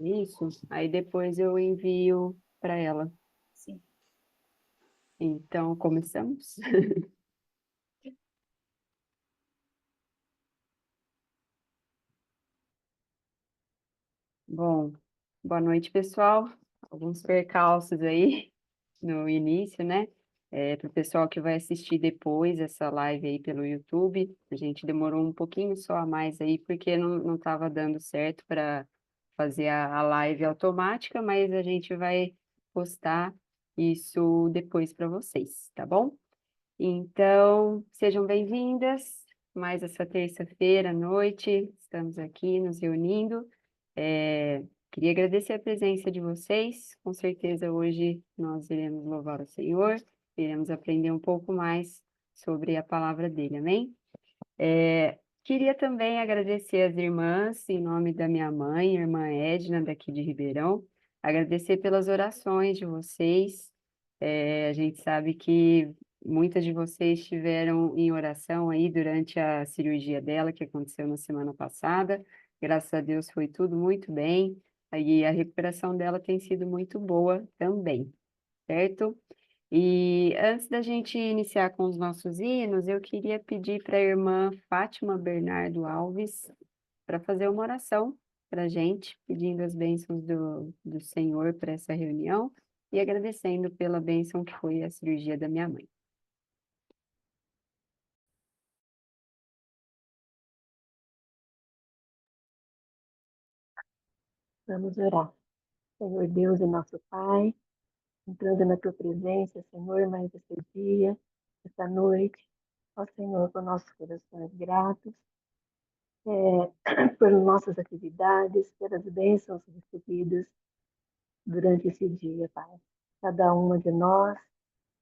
Isso. Aí depois eu envio para ela. Sim. Então, começamos? Bom, boa noite, pessoal. Alguns percalços aí no início, né? Para o pessoal que vai assistir depois essa live aí pelo YouTube, a gente demorou um pouquinho só a mais aí, porque não estava dando certo para fazer a live automática, mas a gente vai postar isso depois para vocês, tá bom? Então, sejam bem-vindas. Mais essa terça-feira à noite, estamos aqui nos reunindo. Queria agradecer a presença de vocês. Com certeza hoje nós iremos louvar o Senhor, iremos aprender um pouco mais sobre a palavra dele, amém? Queria também agradecer as irmãs, em nome da minha mãe, irmã Edna, daqui de Ribeirão, agradecer pelas orações de vocês. A gente sabe que muitas de vocês estiveram em oração aí durante a cirurgia dela, que aconteceu na semana passada. Graças a Deus foi tudo muito bem, aí a recuperação dela tem sido muito boa também, certo? E antes da gente iniciar com os nossos hinos, eu queria pedir para a irmã Fátima Bernardo Alves para fazer uma oração para a gente, pedindo as bênçãos do Senhor para essa reunião e agradecendo pela bênção que foi a cirurgia da minha mãe. Vamos orar. Senhor Deus e nosso Pai, entrando na tua presença, Senhor, mais esse dia, essa noite. Ó Senhor, com nossos corações gratos, por nossas atividades, pelas bênçãos recebidas durante esse dia, Pai. Cada uma de nós,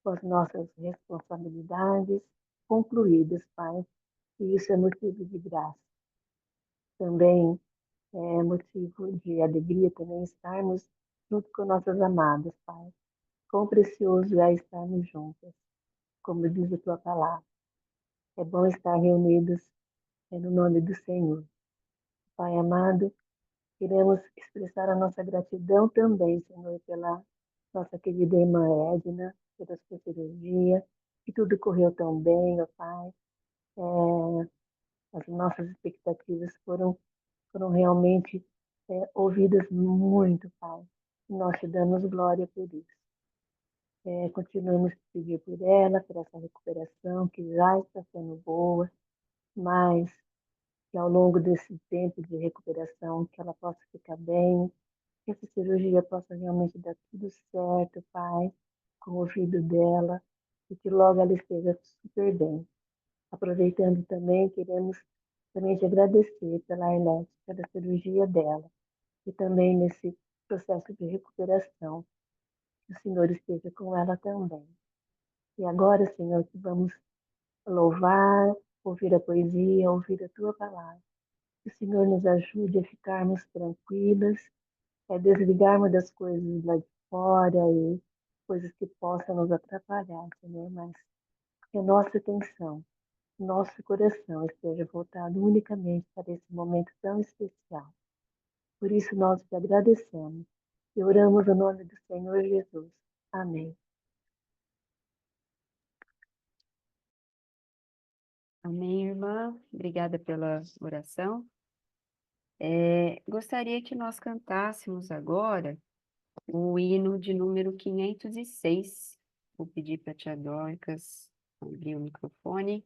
com as nossas responsabilidades concluídas, Pai. E isso é motivo de graça. Também é motivo de alegria também estarmos junto com nossas amadas, Pai. Quão precioso é estarmos juntas, como diz a tua palavra. É bom estar reunidos no nome do Senhor. Pai amado, queremos expressar a nossa gratidão também, Senhor, pela nossa querida irmã Edna, pela sua cirurgia, que tudo correu tão bem, ó Pai. As nossas expectativas foram realmente ouvidas muito, Pai. E nós te damos glória por isso. Continuamos a pedir por ela, por essa recuperação que já está sendo boa, mas que ao longo desse tempo de recuperação, que ela possa ficar bem, que essa cirurgia possa realmente dar tudo certo, Pai, com o ouvido dela, e que logo ela esteja super bem. Aproveitando também, queremos também te agradecer pela Arlete, pela cirurgia dela, e também nesse processo de recuperação, que o Senhor esteja com ela também. E agora, Senhor, que vamos louvar, ouvir a poesia, ouvir a tua palavra. Que o Senhor nos ajude a ficarmos tranquilas, a desligarmos das coisas lá de fora e coisas que possam nos atrapalhar, Senhor, mas que a nossa atenção, nosso coração esteja voltado unicamente para esse momento tão especial. Por isso nós te agradecemos e oramos no nome do Senhor Jesus. Amém. Amém, irmã. Obrigada pela oração. Gostaria que nós cantássemos agora o hino de número 506. Vou pedir para a tia Dorcas abrir o microfone.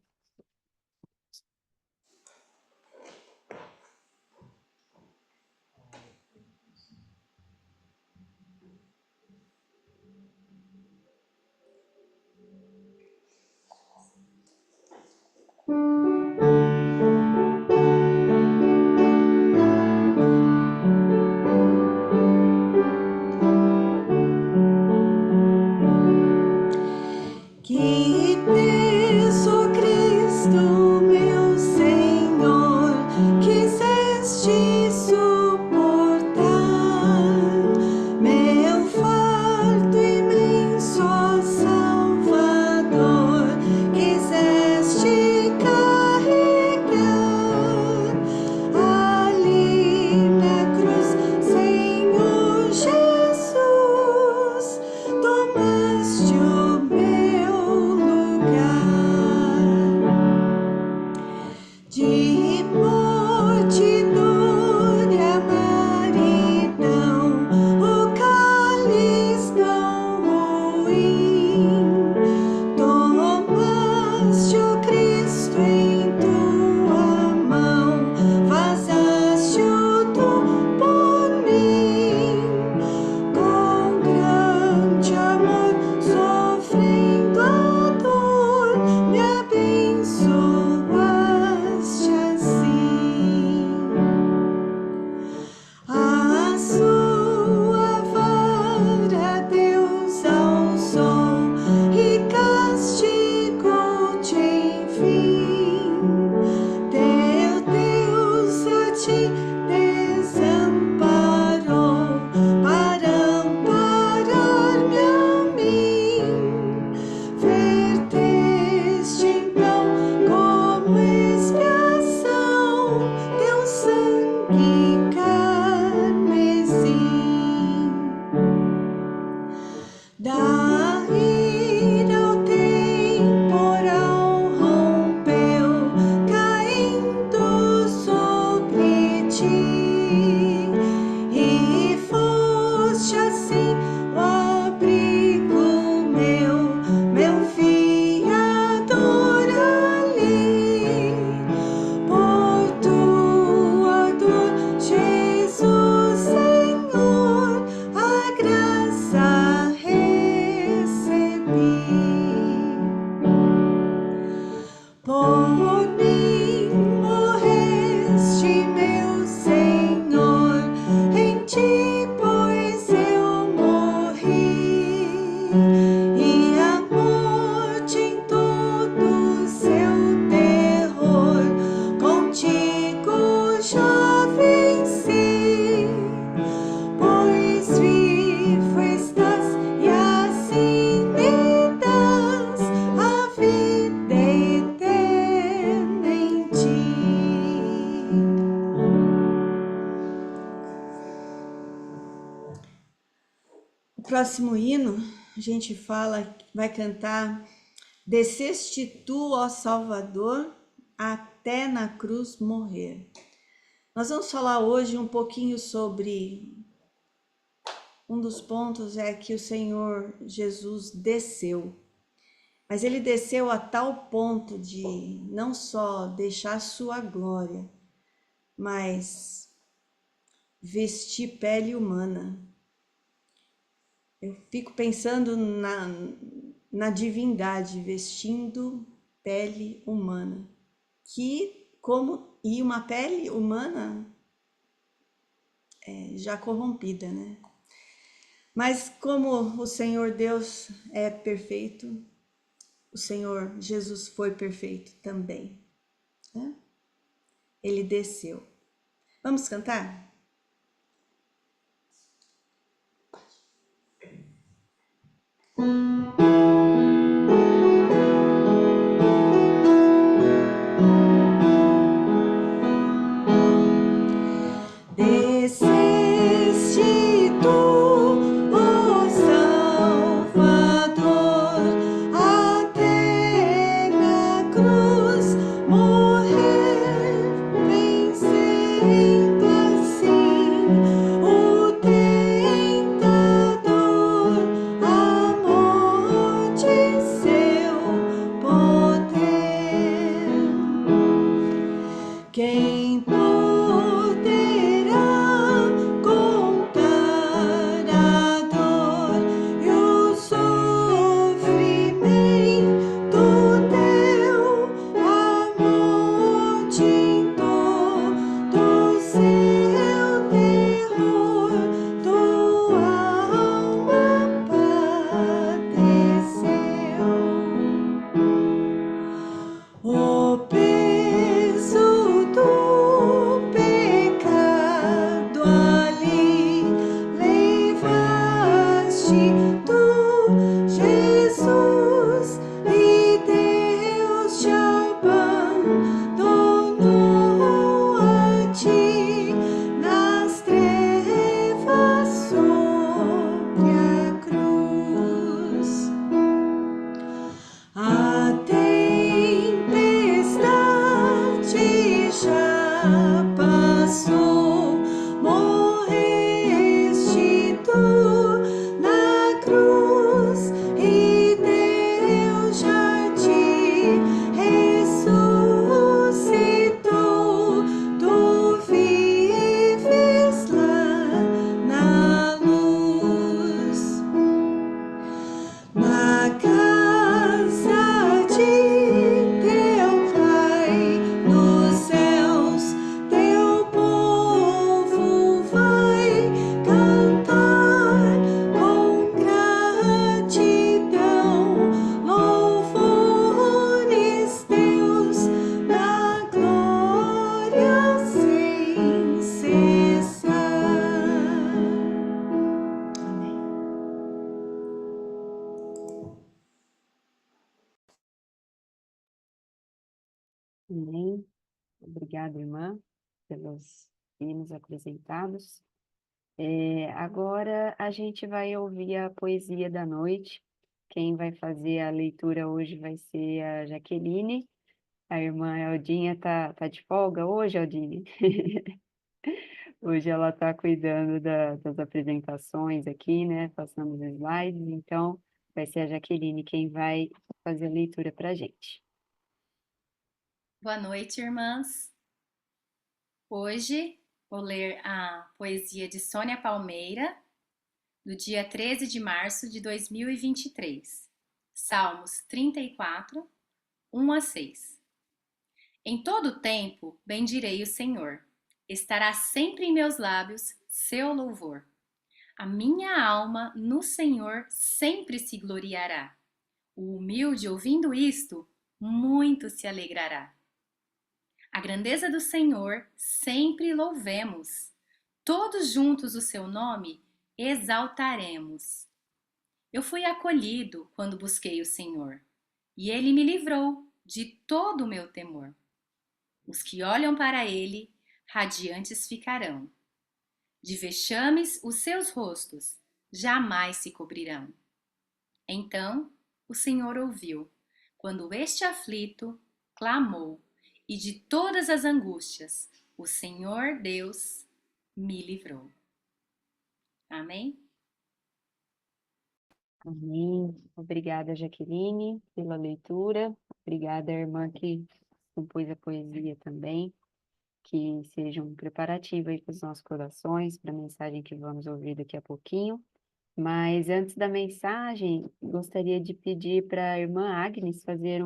Que peso, Cristo. de morte, dor e amaridão, o cálice tão ruim, tomaste o Cristo em tua mão, vazaste-o tu por mim, com grande amor, sofrendo a dor, me abençoaste assim. A sua vara Deus alçou e castigou-te enfim. Teu Deus a ti desamparou para amparar-me a mim. Verteste então como expiação teu sangue carmesim. Da ira o temporal rompeu, caindo sobre ti, e foste assim o abrigo meu fiador ali. Por tua dor, Jesus Senhor, a graça recebi. Por mim morreste, meu Senhor, em ti, pois eu morri, e a morte em todo seu terror, contigo já venci. Pois vivo estás e assim me das a vida eterna em ti. O próximo hino, a gente vai cantar: Desceste tu, ó Salvador, até na cruz morrer. Nós vamos falar hoje um pouquinho sobre um dos pontos é que o Senhor Jesus desceu, mas ele desceu a tal ponto de não só deixar sua glória, mas vestir pele humana. Eu fico pensando na divindade vestindo pele humana, e uma pele humana já corrompida, né? Mas como o Senhor Deus é perfeito, o Senhor Jesus foi perfeito também, né? Ele desceu. Vamos cantar? Desceste tu, ó Salvador, até na cruz morrer, vencendo assim o tentador, a morte em seu poder. Quem poderá contar a dor e o sofrimento teu, a morte em todo seu terror, tua alma padeceu. O peso do passou, morreste tu na cruz e Deus já te ressuscitou. Tu vives lá na luz. Na casa de teu Pai nos céus, teu povo vai cantar com gratidão, louvores teus na glória sem cessar. Amém. Amém. Obrigada, irmã, pelos hinos apresentados. Agora a gente vai ouvir a poesia da noite. Quem vai fazer a leitura hoje vai ser a Jaqueline. A irmã Eldinha tá de folga hoje, Eldinha? Hoje ela está cuidando das apresentações aqui, né? Passando os slides, então vai ser a Jaqueline quem vai fazer a leitura para a gente. Boa noite, irmãs. Hoje vou ler a poesia de Sônia Palmeira, do dia 13 de março de 2023. Salmos 34, 1 a 6. Em todo o tempo bendirei o Senhor. Estará sempre em meus lábios seu louvor. A minha alma no Senhor sempre se gloriará. O humilde, ouvindo isto, muito se alegrará. A grandeza do Senhor sempre louvemos. Todos juntos o seu nome exaltaremos. Eu fui acolhido quando busquei o Senhor, e ele me livrou de todo o meu temor. Os que olham para ele, radiantes ficarão. De vexames os seus rostos jamais se cobrirão. Então o Senhor ouviu, quando este aflito clamou, e de todas as angústias o Senhor Deus me livrou. Amém? Amém. Obrigada, Jaqueline, pela leitura. Obrigada, irmã que compôs a poesia também. Que seja um preparativo aí para os nossos corações, para a mensagem que vamos ouvir daqui a pouquinho. Mas antes da mensagem, gostaria de pedir para a irmã Agnes fazer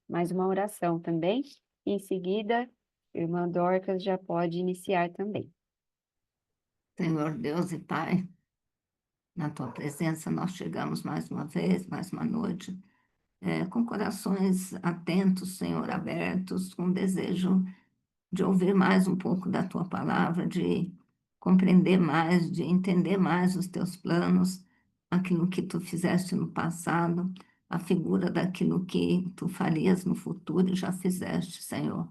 mais uma oração também. E em seguida, a irmã Dorcas já pode iniciar também. Senhor Deus e Pai, na tua presença nós chegamos mais uma vez, mais uma noite, com corações atentos, Senhor, abertos, com desejo de ouvir mais um pouco da tua palavra, de compreender mais, de entender mais os teus planos, aquilo que tu fizeste no passado, a figura daquilo que tu farias no futuro e já fizeste, Senhor.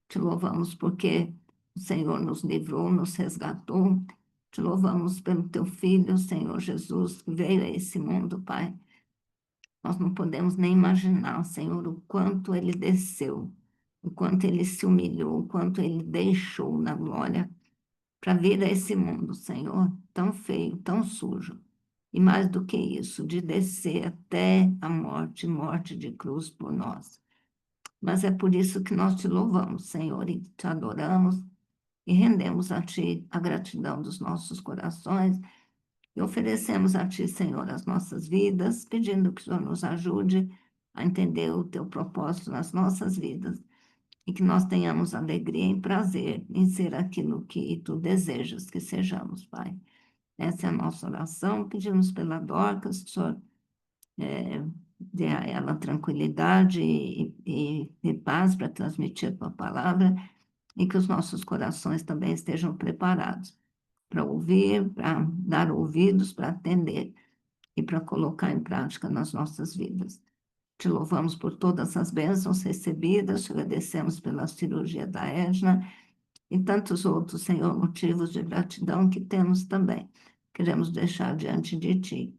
Te louvamos porque o Senhor nos livrou, nos resgatou. Te louvamos pelo teu Filho, Senhor Jesus, que veio a esse mundo, Pai. Nós não podemos nem imaginar, Senhor, o quanto ele desceu, o quanto ele se humilhou, o quanto ele deixou na glória para vir a esse mundo, Senhor, tão feio, tão sujo. E mais do que isso, de descer até a morte, morte de cruz por nós. Mas é por isso que nós te louvamos, Senhor, e te adoramos e rendemos a Ti a gratidão dos nossos corações e oferecemos a Ti, Senhor, as nossas vidas, pedindo que o Senhor nos ajude a entender o Teu propósito nas nossas vidas e que nós tenhamos alegria e prazer em ser aquilo que Tu desejas que sejamos, Pai. Essa é a nossa oração, pedimos pela Dorcas, que o Senhor dê a ela tranquilidade e paz para transmitir a Tua palavra e que os nossos corações também estejam preparados para ouvir, para dar ouvidos, para atender e para colocar em prática nas nossas vidas. Te louvamos por todas as bênçãos recebidas, te agradecemos pela cirurgia da Edna e tantos outros, Senhor, motivos de gratidão que temos também. Queremos deixar diante de Ti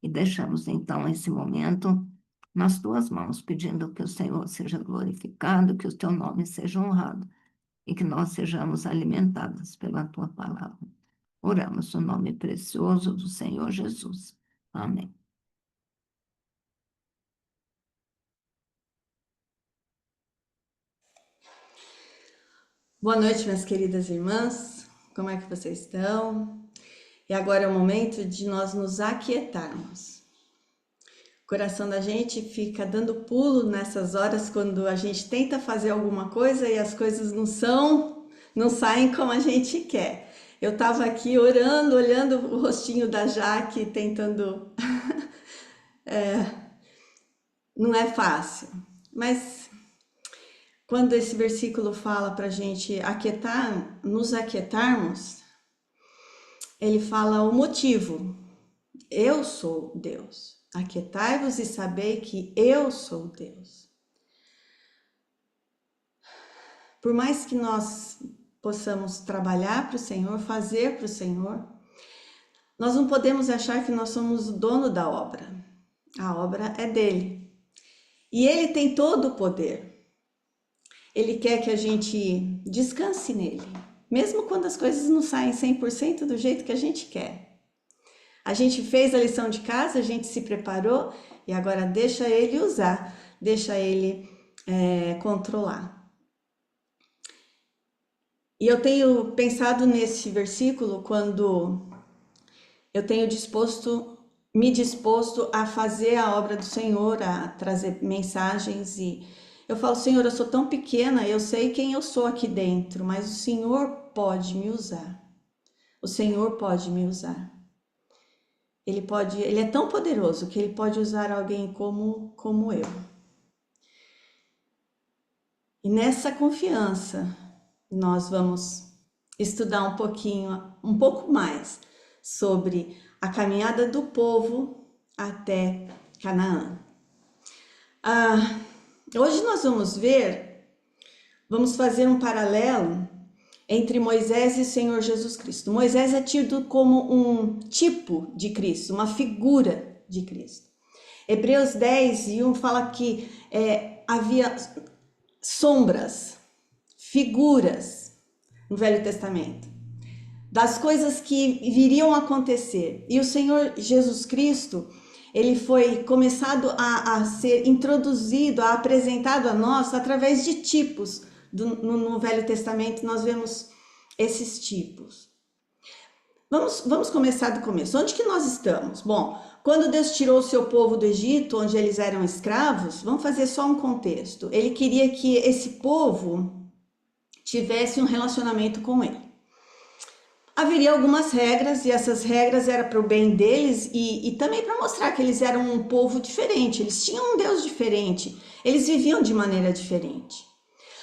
e deixamos, então, esse momento nas Tuas mãos, pedindo que o Senhor seja glorificado, que o Teu nome seja honrado e que nós sejamos alimentados pela tua palavra. Oramos no nome precioso do Senhor Jesus. Amém. Boa noite, minhas queridas irmãs. Como é que vocês estão? E agora é o momento de nós nos aquietarmos. O coração da gente fica dando pulo nessas horas quando a gente tenta fazer alguma coisa e as coisas não saem como a gente quer. Eu estava aqui orando, olhando o rostinho da Jaque, tentando... não é fácil, mas quando esse versículo fala para a gente aquietar, nos aquietarmos, ele fala o motivo. Eu sou Deus. Aquietai-vos e sabei que eu sou Deus. Por mais que nós possamos trabalhar para o Senhor, fazer para o Senhor, nós não podemos achar que nós somos o dono da obra. A obra é dele. E ele tem todo o poder. Ele quer que a gente descanse nele, mesmo quando as coisas não saem 100% do jeito que a gente quer. A gente fez a lição de casa, a gente se preparou e agora deixa ele usar, deixa ele controlar. E eu tenho pensado nesse versículo quando eu tenho me disposto a fazer a obra do Senhor, a trazer mensagens e eu falo, Senhor, eu sou tão pequena, eu sei quem eu sou aqui dentro, mas o Senhor pode me usar. O Senhor pode me usar. Ele é tão poderoso que ele pode usar alguém como eu. E nessa confiança, nós vamos estudar um pouco mais sobre a caminhada do povo até Canaã. Hoje nós vamos fazer um paralelo entre Moisés e o Senhor Jesus Cristo. Moisés é tido como um tipo de Cristo, uma figura de Cristo. Hebreus 10:1 fala que havia sombras, figuras no Velho Testamento, das coisas que viriam a acontecer. E o Senhor Jesus Cristo, ele foi começado a ser introduzido, apresentado a nós através de tipos. No Velho Testamento nós vemos esses tipos. Vamos começar do começo. Onde que nós estamos? Bom, quando Deus tirou o seu povo do Egito, onde eles eram escravos, vamos fazer só um contexto. Ele queria que esse povo tivesse um relacionamento com ele. Haveria algumas regras e essas regras eram para o bem deles e também para mostrar que eles eram um povo diferente, eles tinham um Deus diferente, eles viviam de maneira diferente.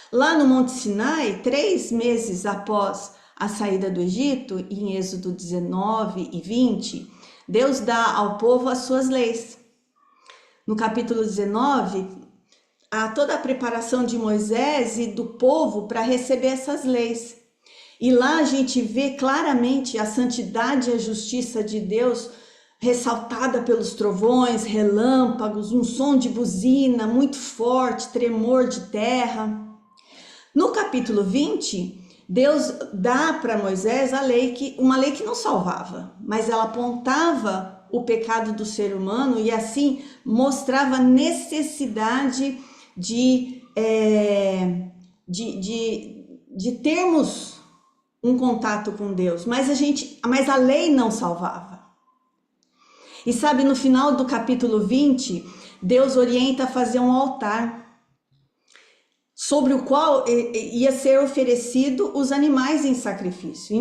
Lá no Monte Sinai, 3 meses após a saída do Egito, em Êxodo 19 e 20, Deus dá ao povo as suas leis. No capítulo 19, há toda a preparação de Moisés e do povo para receber essas leis. E lá a gente vê claramente a santidade e a justiça de Deus ressaltada pelos trovões, relâmpagos, um som de buzina muito forte, tremor de terra. No capítulo 20, Deus dá para Moisés uma lei que não salvava, mas ela apontava o pecado do ser humano e assim mostrava a necessidade de termos um contato com Deus, mas a lei não salvava. E sabe, no final do capítulo 20, Deus orienta a fazer um altar, sobre o qual ia ser oferecido os animais em sacrifício,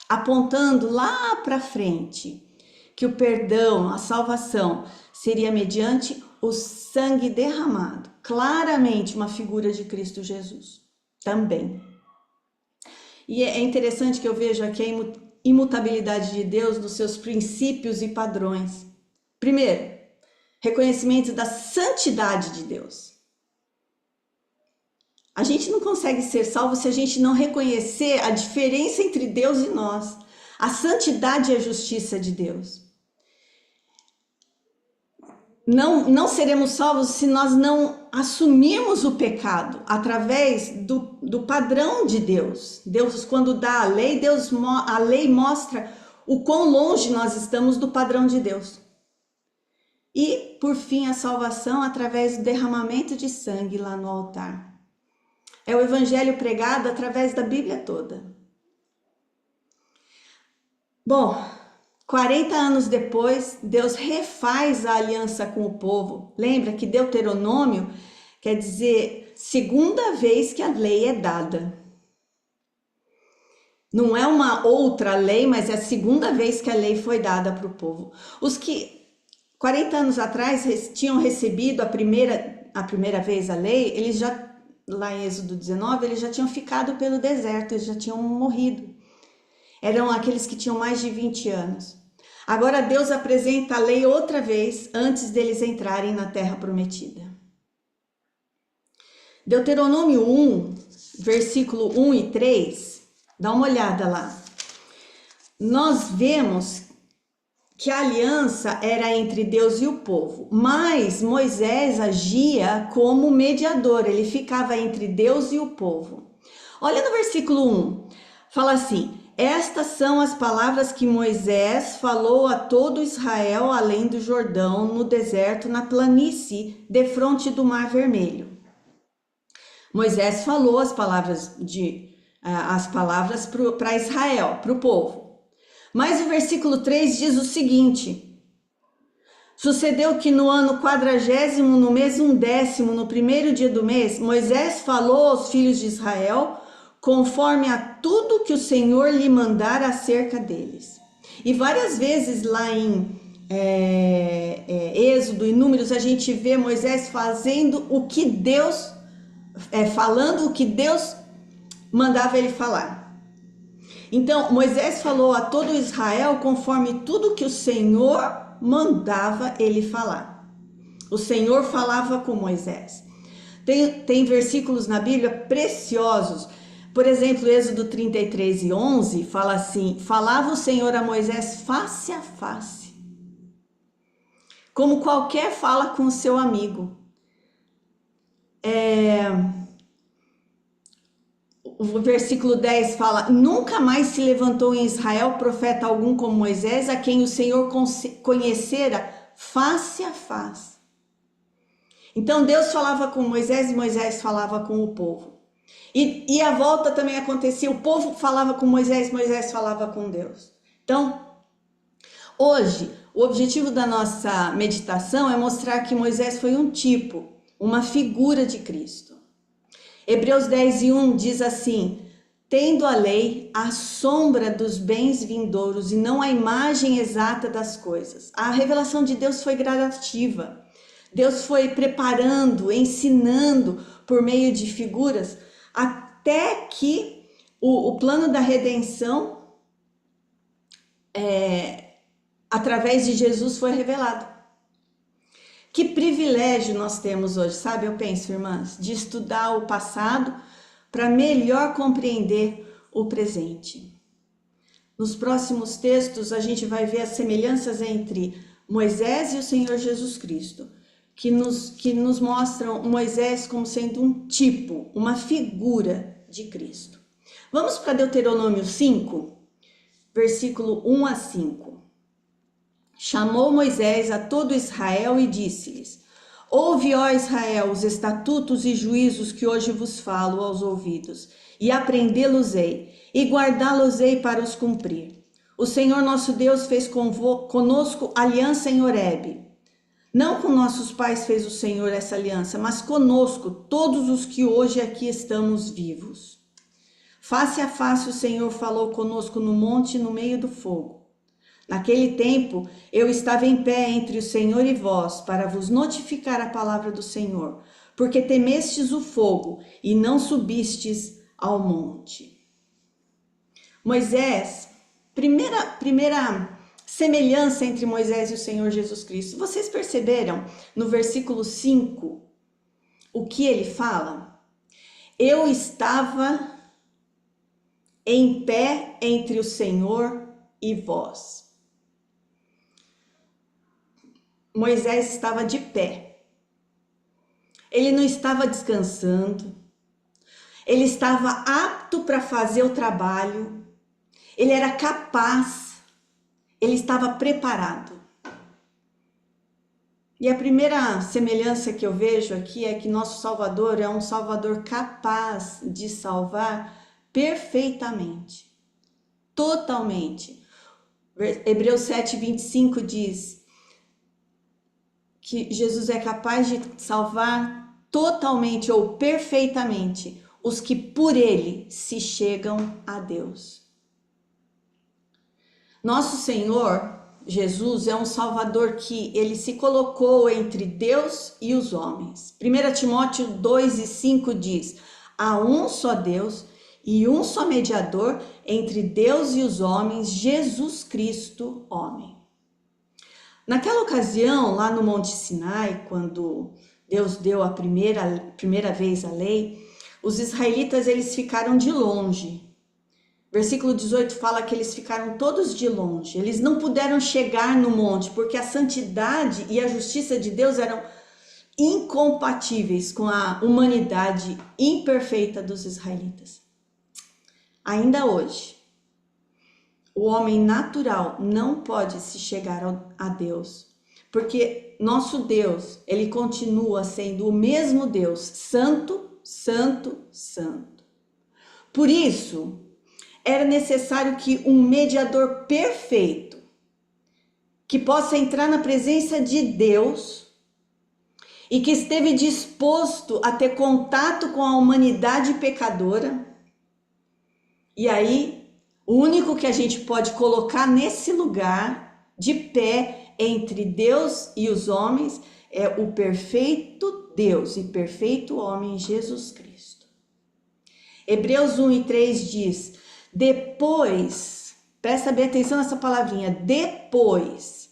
apontando lá para frente, que o perdão, a salvação, seria mediante o sangue derramado, claramente uma figura de Cristo Jesus, também. E é interessante que eu vejo aqui a imutabilidade de Deus nos seus princípios e padrões. Primeiro, reconhecimento da santidade de Deus. A gente não consegue ser salvo se a gente não reconhecer a diferença entre Deus e nós, a santidade e a justiça de Deus. não seremos salvos se nós não assumirmos o pecado através do padrão de Deus. Deus, quando dá a lei, a lei mostra o quão longe nós estamos do padrão de Deus. E, por fim, a salvação através do derramamento de sangue lá no altar. É o evangelho pregado através da Bíblia toda. Bom, 40 anos depois, Deus refaz a aliança com o povo. Lembra que Deuteronômio quer dizer segunda vez que a lei é dada. Não é uma outra lei, mas é a segunda vez que a lei foi dada para o povo. Os que 40 anos atrás tinham recebido a primeira vez a lei, eles já, lá em Êxodo 19, eles já tinham ficado pelo deserto, eles já tinham morrido. Eram aqueles que tinham mais de 20 anos. Agora Deus apresenta a lei outra vez, antes deles entrarem na terra prometida. Deuteronômio 1, versículo 1 e 3, dá uma olhada lá. Nós vemos que a aliança era entre Deus e o povo, mas Moisés agia como mediador, ele ficava entre Deus e o povo. Olha no versículo 1, fala assim: estas são as palavras que Moisés falou a todo Israel além do Jordão, no deserto, na planície, defronte do Mar Vermelho. Moisés falou as palavras para Israel, para o povo. Mas o versículo 3 diz o seguinte: sucedeu que no ano 40º, no mês 10º, no primeiro dia do mês, Moisés falou aos filhos de Israel, conforme a tudo que o Senhor lhe mandara acerca deles. E várias vezes lá em Êxodo e Números, a gente vê Moisés fazendo o que Deus, falando o que Deus mandava ele falar. Então, Moisés falou a todo Israel conforme tudo que o Senhor mandava ele falar. O Senhor falava com Moisés. Tem versículos na Bíblia preciosos. Por exemplo, Êxodo 33 e 11 fala assim: falava o Senhor a Moisés face a face, como qualquer fala com o seu amigo. O versículo 10 fala: nunca mais se levantou em Israel profeta algum como Moisés, a quem o Senhor conhecera face a face. Então Deus falava com Moisés e Moisés falava com o povo. E a volta também acontecia, o povo falava com Moisés, Moisés falava com Deus. Então, hoje, o objetivo da nossa meditação é mostrar que Moisés foi um tipo, uma figura de Cristo. Hebreus 10:1 diz assim: tendo a lei a sombra dos bens vindouros e não a imagem exata das coisas. A revelação de Deus foi gradativa. Deus foi preparando, ensinando por meio de figuras, até que o plano da redenção, através de Jesus, foi revelado. Que privilégio nós temos hoje, sabe? Eu penso, irmãs, de estudar o passado para melhor compreender o presente. Nos próximos textos, a gente vai ver as semelhanças entre Moisés e o Senhor Jesus Cristo, que nos mostram Moisés como sendo um tipo, uma figura de Cristo. Vamos para Deuteronômio 5, versículo 1 a 5. Chamou Moisés a todo Israel e disse-lhes: ouve, ó Israel, os estatutos e juízos que hoje vos falo aos ouvidos, e aprendê-los-ei, e guardá-los-ei para os cumprir. O Senhor nosso Deus fez conosco aliança em Horebe. Não com nossos pais fez o Senhor essa aliança, mas conosco, todos os que hoje aqui estamos vivos. Face a face o Senhor falou conosco no monte no meio do fogo. Naquele tempo eu estava em pé entre o Senhor e vós, para vos notificar a palavra do Senhor, porque temestes o fogo e não subistes ao monte. Moisés, primeira semelhança entre Moisés e o Senhor Jesus Cristo. Vocês perceberam no versículo 5 o que ele fala? Eu estava em pé entre o Senhor e vós. Moisés estava de pé. Ele não estava descansando. Ele estava apto para fazer o trabalho. Ele era capaz. Ele estava preparado. E a primeira semelhança que eu vejo aqui é que nosso Salvador é um Salvador capaz de salvar perfeitamente, totalmente. Hebreus 7:25 diz que Jesus é capaz de salvar totalmente ou perfeitamente os que por ele se chegam a Deus. Nosso Senhor Jesus é um Salvador que ele se colocou entre Deus e os homens. 1 Timóteo 2:5 diz: há um só Deus e um só mediador entre Deus e os homens, Jesus Cristo, homem. Naquela ocasião, lá no Monte Sinai, quando Deus deu a primeira vez a lei, os israelitas eles ficaram de longe. Versículo 18 fala que eles ficaram todos de longe. Eles não puderam chegar no monte, porque a santidade e a justiça de Deus eram incompatíveis com a humanidade imperfeita dos israelitas. Ainda hoje, o homem natural não pode se chegar a Deus, porque nosso Deus, ele continua sendo o mesmo Deus, santo, santo, santo. Por isso, era necessário que um mediador perfeito, que possa entrar na presença de Deus e que esteve disposto a ter contato com a humanidade pecadora. E aí, o único que a gente pode colocar nesse lugar, de pé, entre Deus e os homens, é o perfeito Deus e perfeito homem, Jesus Cristo. Hebreus 1:3 diz: depois, presta bem atenção nessa palavrinha, depois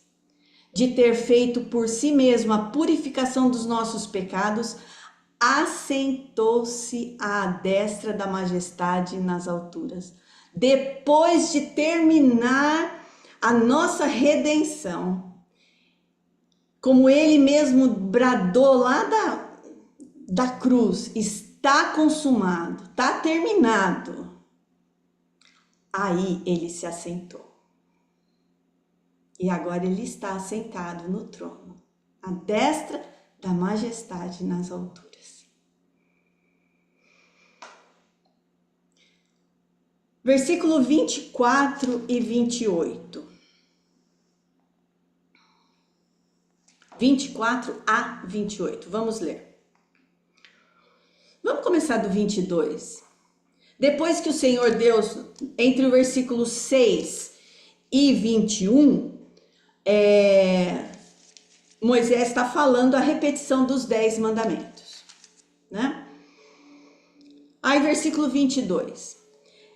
de ter feito por si mesmo a purificação dos nossos pecados, assentou-se à destra da majestade nas alturas. Depois de terminar a nossa redenção, como ele mesmo bradou lá da cruz, está consumado, está terminado. Aí ele se assentou. E agora ele está assentado no trono, à destra da majestade nas alturas. Versículo 24 e 28. 24 a 28. Vamos ler. Vamos começar do 22. Depois que o Senhor Deus, entre o versículo 6 e 21, Moisés está falando a repetição dos 10 mandamentos, né? Aí, versículo 22.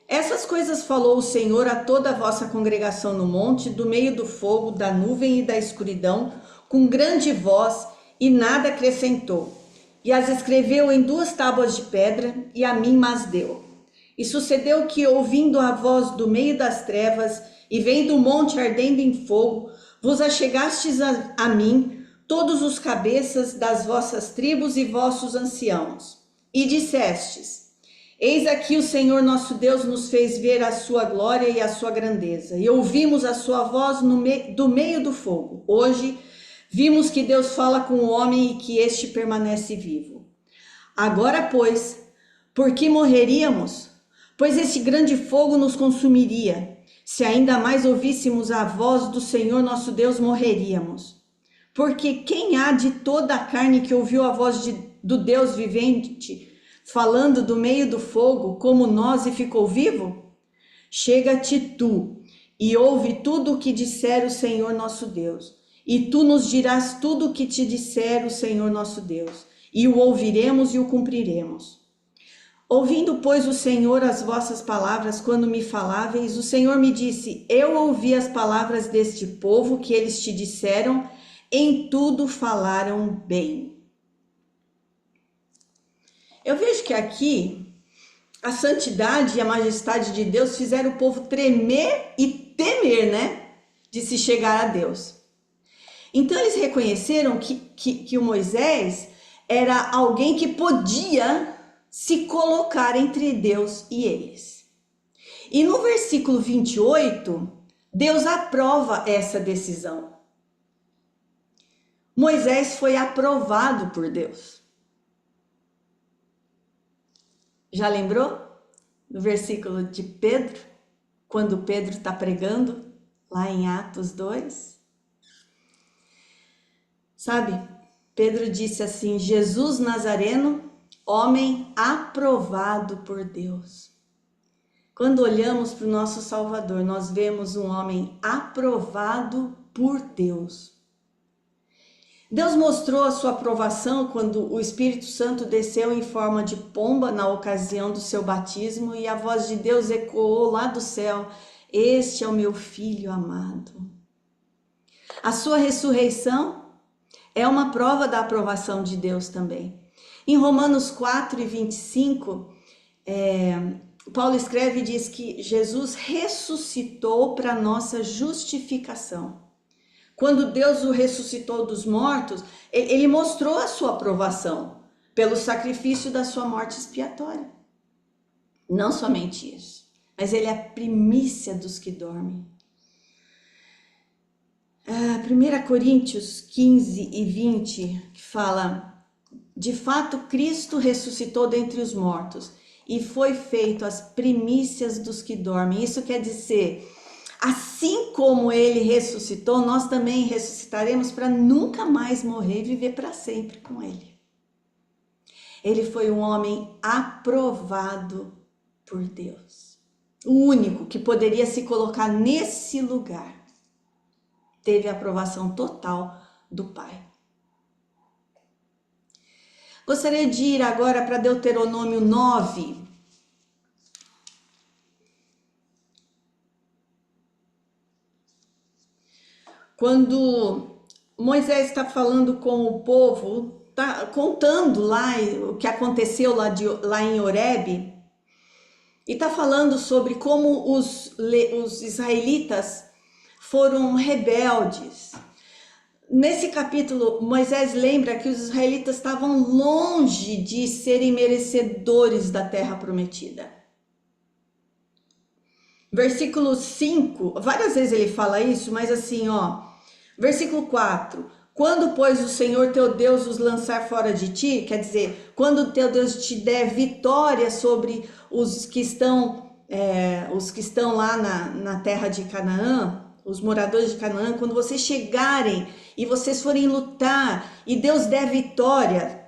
Essas coisas falou o Senhor a toda a vossa congregação no monte, do meio do fogo, da nuvem e da escuridão, com grande voz, e nada acrescentou. E as escreveu em 2 tábuas de pedra, e a mim mas deu. E sucedeu que, ouvindo a voz do meio das trevas, e vendo o monte ardendo em fogo, vos achegastes a mim, todos os cabeças das vossas tribos e vossos anciãos, e dissestes: eis aqui o Senhor nosso Deus nos fez ver a sua glória e a sua grandeza, e ouvimos a sua voz do meio do fogo. Hoje vimos que Deus fala com o homem e que este permanece vivo. Agora, pois, por que morreríamos? Pois esse grande fogo nos consumiria. Se ainda mais ouvíssemos a voz do Senhor nosso Deus, morreríamos. Porque quem há de toda a carne que ouviu a voz do Deus vivente, falando do meio do fogo, como nós, e ficou vivo? Chega-te tu, e ouve tudo o que disser o Senhor nosso Deus. E tu nos dirás tudo o que te disser o Senhor nosso Deus, e o ouviremos e o cumpriremos. Ouvindo, pois, o Senhor as vossas palavras, quando me faláveis, o Senhor me disse: eu ouvi as palavras deste povo que eles te disseram, em tudo falaram bem. Eu vejo que aqui a santidade e a majestade de Deus fizeram o povo tremer e temer, né? De se chegar a Deus. Então eles reconheceram que o Moisés era alguém que podia se colocar entre Deus e eles. E no versículo 28, Deus aprova essa decisão. Moisés foi aprovado por Deus. Já lembrou? No versículo de Pedro, quando Pedro está pregando, lá em Atos 2. Sabe, Pedro disse assim: Jesus Nazareno, homem aprovado por Deus. Quando olhamos para o nosso Salvador, nós vemos um homem aprovado por Deus. Deus mostrou a sua aprovação quando o Espírito Santo desceu em forma de pomba na ocasião do seu batismo e a voz de Deus ecoou lá do céu: este é o meu filho amado. A sua ressurreição é uma prova da aprovação de Deus também. Em Romanos 4:25, Paulo escreve e diz que Jesus ressuscitou para nossa justificação. Quando Deus o ressuscitou dos mortos, ele mostrou a sua aprovação pelo sacrifício da sua morte expiatória. Não somente isso, mas ele é a primícia dos que dormem. 1 Coríntios 15:20, que fala: de fato Cristo ressuscitou dentre os mortos e foi feito as primícias dos que dormem. Isso quer dizer, assim como ele ressuscitou, nós também ressuscitaremos para nunca mais morrer e viver para sempre com ele. Ele foi um homem aprovado por Deus. O único que poderia se colocar nesse lugar. Teve a aprovação total do Pai. Gostaria de ir agora para Deuteronômio 9. Quando Moisés está falando com o povo, está contando lá o que aconteceu lá em Horebe, e está falando sobre como os israelitas foram rebeldes. Nesse capítulo, Moisés lembra que os israelitas estavam longe de serem merecedores da terra prometida. Versículo 5, várias vezes ele fala isso, mas assim, versículo 4, quando, pois, o Senhor teu Deus os lançar fora de ti, quer dizer, quando teu Deus te der vitória sobre os que estão lá na terra de Canaã, os moradores de Canaã, quando vocês chegarem e vocês forem lutar e Deus der vitória,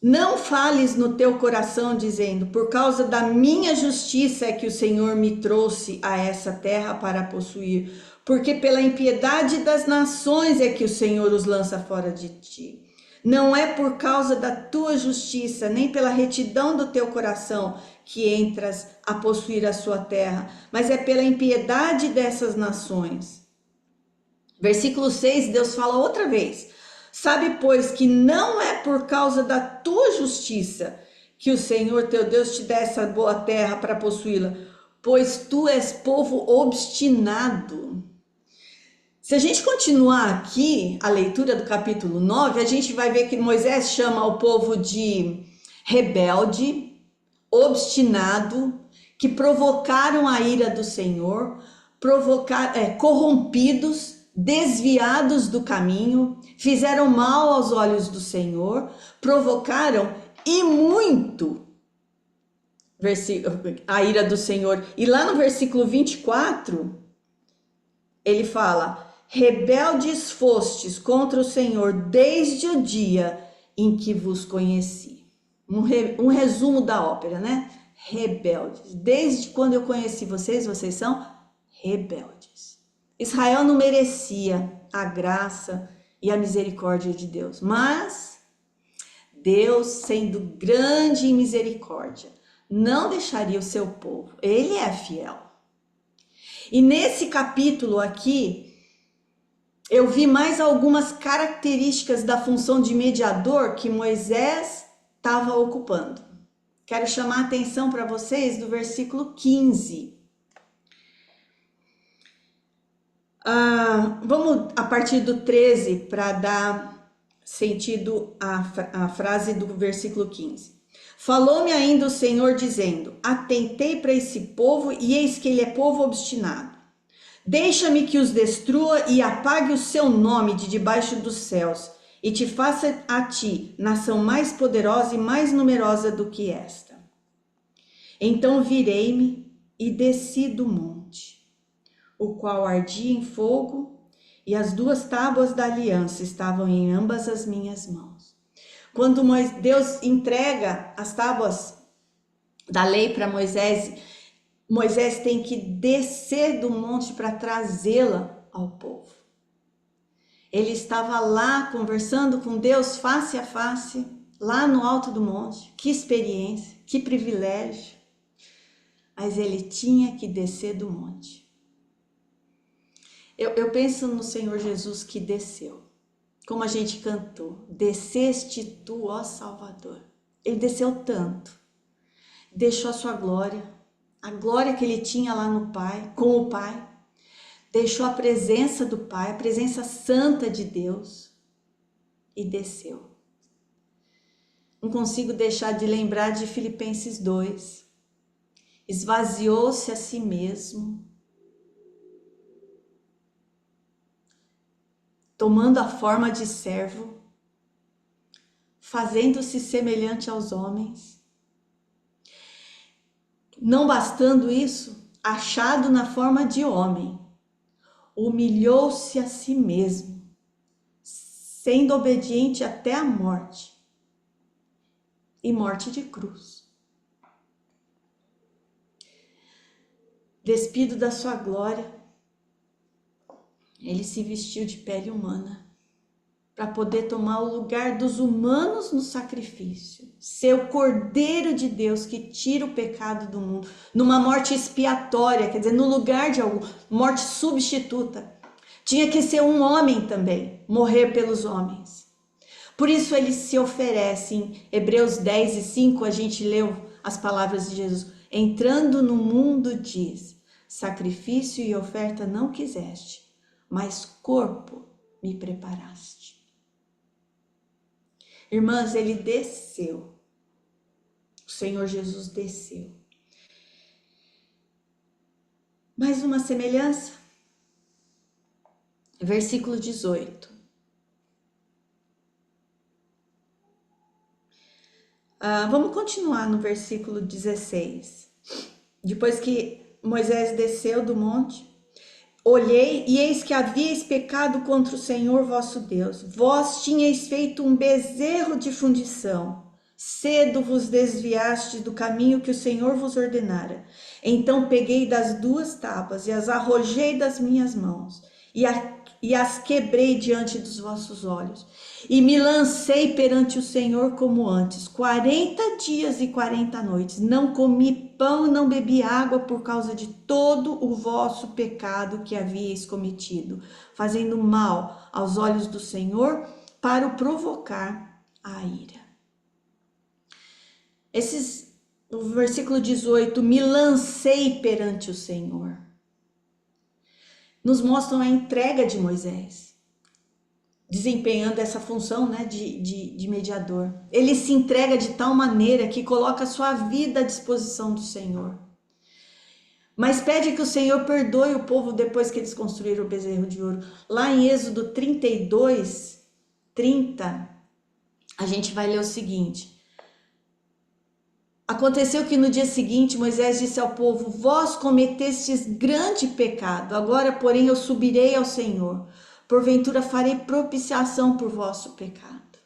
não fales no teu coração dizendo: por causa da minha justiça é que o Senhor me trouxe a essa terra para possuir, porque pela impiedade das nações é que o Senhor os lança fora de ti. Não é por causa da tua justiça, nem pela retidão do teu coração que entras a possuir a sua terra, mas é pela impiedade dessas nações. Versículo 6, Deus fala outra vez: sabe, pois, que não é por causa da tua justiça que o Senhor teu Deus te dá essa boa terra para possuí-la, pois tu és povo obstinado. Se a gente continuar aqui a leitura do capítulo 9, a gente vai ver que Moisés chama o povo de rebelde, obstinado, que provocaram a ira do Senhor, corrompidos, desviados do caminho, fizeram mal aos olhos do Senhor, provocaram e muito a ira do Senhor. E lá no versículo 24, ele fala: rebeldes fostes contra o Senhor desde o dia em que vos conheci. Um resumo da ópera, né? Rebeldes. Desde quando eu conheci vocês, vocês são rebeldes. Israel não merecia a graça e a misericórdia de Deus, mas Deus, sendo grande em misericórdia, não deixaria o seu povo. Ele é fiel. E nesse capítulo aqui, eu vi mais algumas características da função de mediador que Moisés estava ocupando. Quero chamar a atenção para vocês do versículo 15. Vamos a partir do 13 para dar sentido à frase do versículo 15. Falou-me ainda o Senhor dizendo: atentei para esse povo e eis que ele é povo obstinado. Deixa-me que os destrua e apague o seu nome de debaixo dos céus e te faça a ti nação mais poderosa e mais numerosa do que esta. Então virei-me e desci do monte, o qual ardia em fogo, e as 2 tábuas da aliança estavam em ambas as minhas mãos. Quando Deus entrega as tábuas da lei para Moisés, Moisés tem que descer do monte para trazê-la ao povo. Ele estava lá conversando com Deus face a face, lá no alto do monte. Que experiência, que privilégio. Mas ele tinha que descer do monte. Eu penso no Senhor Jesus que desceu. Como a gente cantou, desceste tu, ó Salvador. Ele desceu tanto, deixou a sua glória, a glória que ele tinha lá no Pai, com o Pai, deixou a presença do Pai, a presença santa de Deus e desceu. Não consigo deixar de lembrar de Filipenses 2. Esvaziou-se a si mesmo, tomando a forma de servo, fazendo-se semelhante aos homens. Não bastando isso, achado na forma de homem, humilhou-se a si mesmo, sendo obediente até a morte, e morte de cruz. Despido da sua glória, ele se vestiu de pele humana, para poder tomar o lugar dos humanos no sacrifício, ser o Cordeiro de Deus que tira o pecado do mundo, numa morte expiatória, quer dizer, no lugar de algum, morte substituta. Tinha que ser um homem também, morrer pelos homens. Por isso ele se oferece. Em Hebreus 10:5 a gente leu as palavras de Jesus. Entrando no mundo diz, sacrifício e oferta não quiseste, mas corpo me preparaste. Irmãs, ele desceu. O Senhor Jesus desceu. Mais uma semelhança. Versículo 18. Vamos continuar no versículo 16. Depois que Moisés desceu do monte, olhei e eis que havíeis pecado contra o Senhor vosso Deus. Vós tinhais feito um bezerro de fundição. Cedo vos desviaste do caminho que o Senhor vos ordenara. Então peguei das 2 tábuas e as arrojei das minhas mãos e as quebrei diante dos vossos olhos. E me lancei perante o Senhor como antes, 40 dias e 40 noites. Não comi pão, não bebi água por causa de todo o vosso pecado que havíeis cometido, fazendo mal aos olhos do Senhor para o provocar a ira. O versículo 18, me lancei perante o Senhor, nos mostram a entrega de Moisés, desempenhando essa função, né, de mediador. Ele se entrega de tal maneira que coloca a sua vida à disposição do Senhor. Mas pede que o Senhor perdoe o povo depois que eles construíram o bezerro de ouro. Lá em Êxodo 32, 30, a gente vai ler o seguinte. Aconteceu que no dia seguinte Moisés disse ao povo, vós cometestes grande pecado, agora porém eu subirei ao Senhor, porventura farei propiciação por vosso pecado.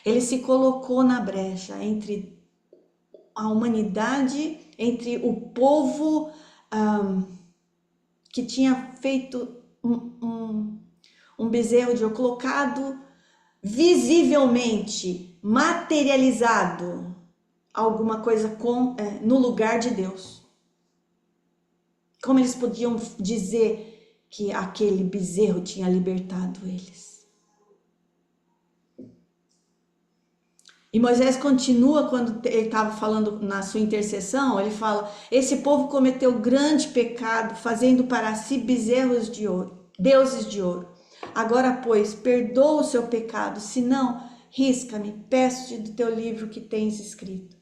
Ele se colocou na brecha entre a humanidade, entre o povo que tinha feito um bezerro de ouro, colocado visivelmente, materializado alguma coisa no lugar de Deus. Como eles podiam dizer que aquele bezerro tinha libertado eles? E Moisés continua quando ele estava falando na sua intercessão, ele fala: esse povo cometeu grande pecado, fazendo para si bezerros de ouro, deuses de ouro. Agora, pois, perdoa o seu pecado, senão, risca-me, peço-te do teu livro que tens escrito.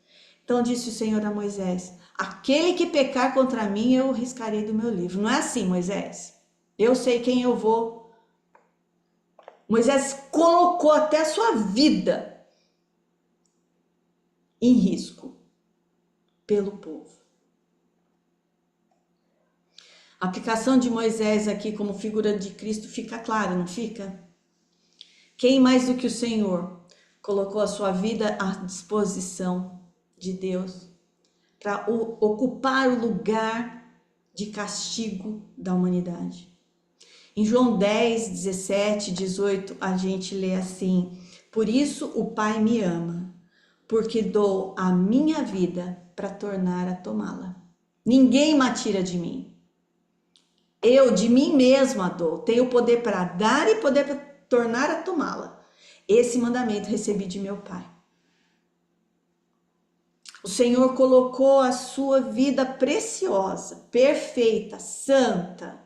Então disse o Senhor a Moisés: aquele que pecar contra mim, eu o riscarei do meu livro. Não é assim, Moisés. Eu sei quem eu vou. Moisés colocou até a sua vida em risco pelo povo. A aplicação de Moisés aqui como figura de Cristo fica clara, não fica? Quem mais do que o Senhor colocou a sua vida à disposição de Deus para ocupar o lugar de castigo da humanidade? Em João 10, 17, 18, a gente lê assim: por isso o Pai me ama, porque dou a minha vida para tornar a tomá-la. Ninguém me tira de mim. Eu de mim mesma dou. Tenho poder para dar e poder para tornar a tomá-la. Esse mandamento recebi de meu Pai. O Senhor colocou a sua vida preciosa, perfeita, santa,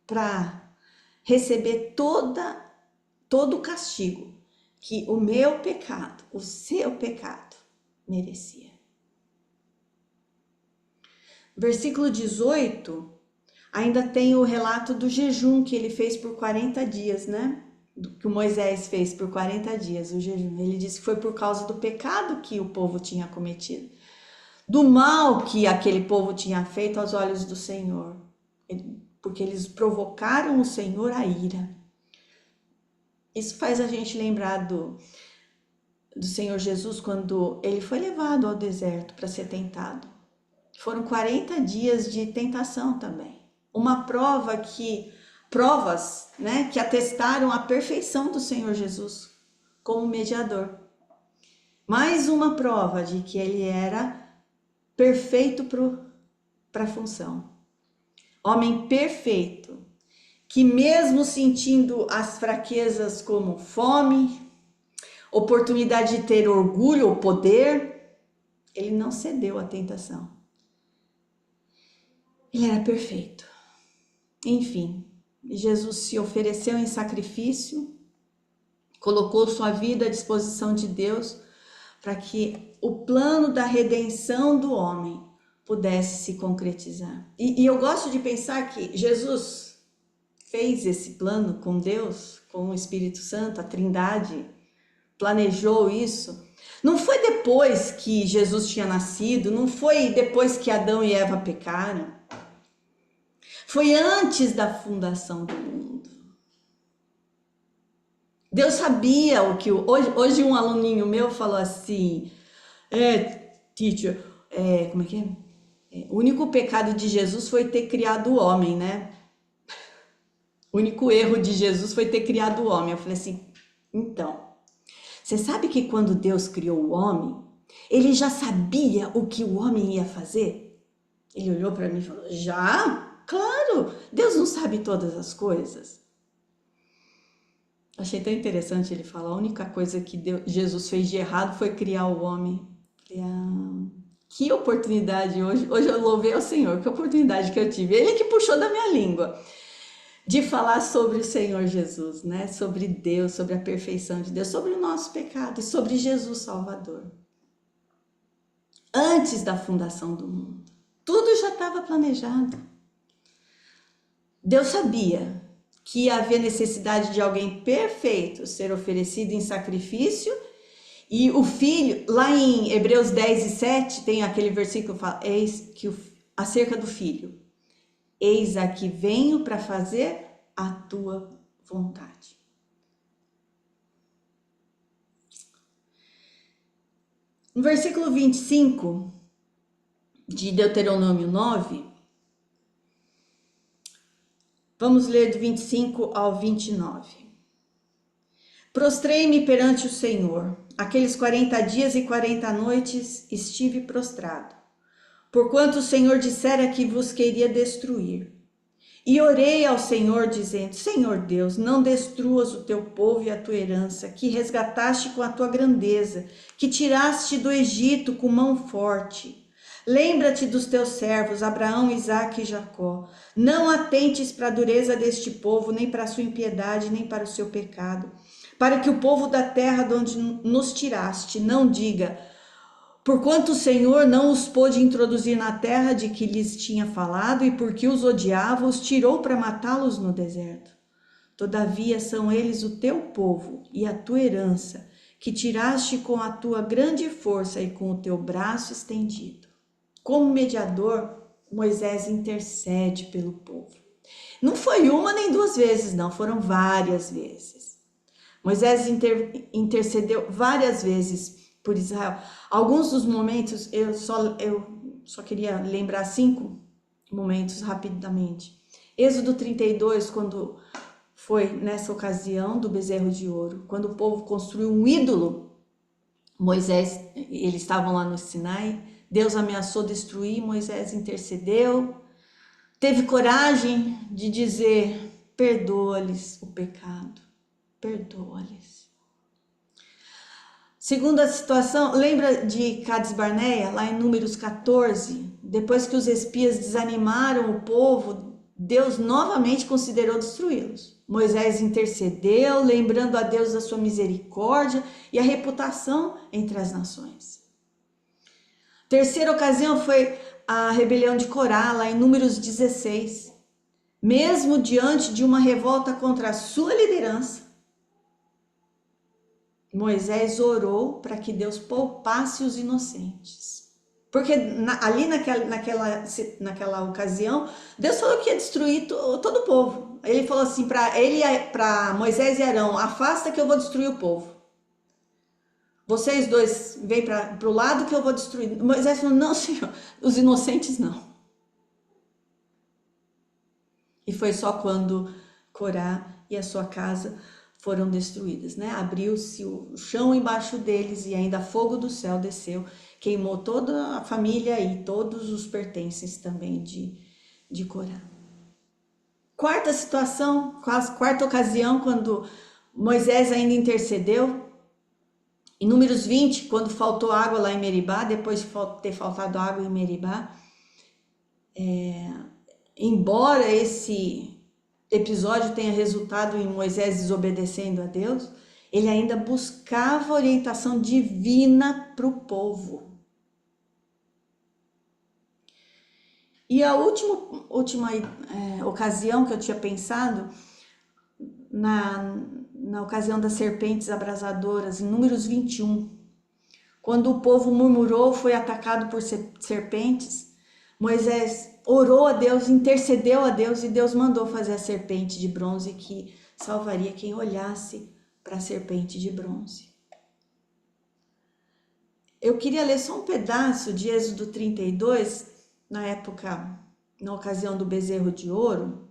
para receber todo o castigo que o meu pecado, o seu pecado, merecia. Versículo 18, ainda tem o relato do jejum que ele fez por 40 dias, né? Que o Moisés fez por 40 dias, o jejum. Ele disse que foi por causa do pecado que o povo tinha cometido, do mal que aquele povo tinha feito aos olhos do Senhor, porque eles provocaram o Senhor a ira. Isso faz a gente lembrar do Senhor Jesus quando ele foi levado ao deserto para ser tentado. Foram 40 dias de tentação também. Uma provas, né, que atestaram a perfeição do Senhor Jesus como mediador. Mais uma prova de que ele era perfeito para a função. Homem perfeito, que mesmo sentindo as fraquezas como fome, oportunidade de ter orgulho ou poder, ele não cedeu à tentação. Ele era perfeito. Enfim, Jesus se ofereceu em sacrifício, colocou sua vida à disposição de Deus para que o plano da redenção do homem pudesse se concretizar. E eu gosto de pensar que Jesus fez esse plano com Deus, com o Espírito Santo, a Trindade, planejou isso. Não foi depois que Jesus tinha nascido, não foi depois que Adão e Eva pecaram. Foi antes da fundação do mundo. Deus sabia o que... Hoje um aluninho meu falou assim, teacher, como é que é? O único pecado de Jesus foi ter criado o homem, né? O único erro de Jesus foi ter criado o homem. Eu falei assim, então, você sabe que quando Deus criou o homem, ele já sabia o que o homem ia fazer? Ele olhou para mim e falou, já? Claro, Deus não sabe todas as coisas. Achei tão interessante ele falar, a única coisa que Jesus fez de errado foi criar o homem. Que oportunidade hoje eu louvei ao Senhor, que oportunidade que eu tive. Ele que puxou da minha língua de falar sobre o Senhor Jesus, né? Sobre Deus, sobre a perfeição de Deus, sobre o nosso pecado e sobre Jesus Salvador. Antes da fundação do mundo, tudo já estava planejado. Deus sabia que havia necessidade de alguém perfeito ser oferecido em sacrifício, e o filho, lá em Hebreus 10 e 7, tem aquele versículo que fala, acerca do filho. Eis aqui venho para fazer a tua vontade. No versículo 25 de Deuteronômio 9, vamos ler do 25 ao 29. Prostrei-me perante o Senhor. Aqueles 40 dias e 40 noites estive prostrado, porquanto o Senhor dissera que vos queria destruir. E orei ao Senhor, dizendo: Senhor Deus, não destruas o teu povo e a tua herança, que resgataste com a tua grandeza, que tiraste do Egito com mão forte. Lembra-te dos teus servos, Abraão, Isaque e Jacó. Não atentes para a dureza deste povo, nem para a sua impiedade, nem para o seu pecado. Para que o povo da terra de onde nos tiraste não diga: porquanto o Senhor não os pôde introduzir na terra de que lhes tinha falado, e porque os odiava, os tirou para matá-los no deserto. Todavia são eles o teu povo e a tua herança, que tiraste com a tua grande força e com o teu braço estendido. Como mediador, Moisés intercede pelo povo. Não foi uma nem duas vezes, não, foram várias vezes. Moisés intercedeu várias vezes por Israel. Alguns dos momentos, eu só queria lembrar 5 momentos rapidamente. Êxodo 32, quando foi nessa ocasião do bezerro de ouro, quando o povo construiu um ídolo, Moisés, eles estavam lá no Sinai, Deus ameaçou destruir, Moisés intercedeu, teve coragem de dizer: perdoa-lhes o pecado, perdoa-lhes. Segunda situação, lembra de Cades Barneia, lá em Números 14? Depois que os espias desanimaram o povo, Deus novamente considerou destruí-los. Moisés intercedeu, lembrando a Deus da sua misericórdia e a reputação entre as nações. Terceira ocasião foi a rebelião de Corá, lá em Números 16. Mesmo diante de uma revolta contra a sua liderança, Moisés orou para que Deus poupasse os inocentes. Porque ali naquela ocasião, Deus falou que ia destruir todo o povo. Ele falou assim para Moisés e Arão: afasta que eu vou destruir o povo. Vocês dois vêm para o lado que eu vou destruir. Moisés falou: não, Senhor, os inocentes não. E foi só quando Corá e a sua casa foram destruídas, né? Abriu-se o chão embaixo deles e ainda fogo do céu desceu, queimou toda a família e todos os pertences também de Corá. Quarta situação, quarta ocasião, quando Moisés ainda intercedeu, em Números 20, quando faltou água lá em Meribá, depois de ter faltado água em Meribá, embora esse episódio tenha resultado em Moisés desobedecendo a Deus, ele ainda buscava orientação divina para o povo. E a última ocasião que eu tinha pensado, na ocasião das serpentes abrasadoras, em Números 21, quando o povo murmurou, foi atacado por serpentes, Moisés orou a Deus, intercedeu a Deus e Deus mandou fazer a serpente de bronze que salvaria quem olhasse para a serpente de bronze. Eu queria ler só um pedaço de Êxodo 32, na ocasião do bezerro de ouro,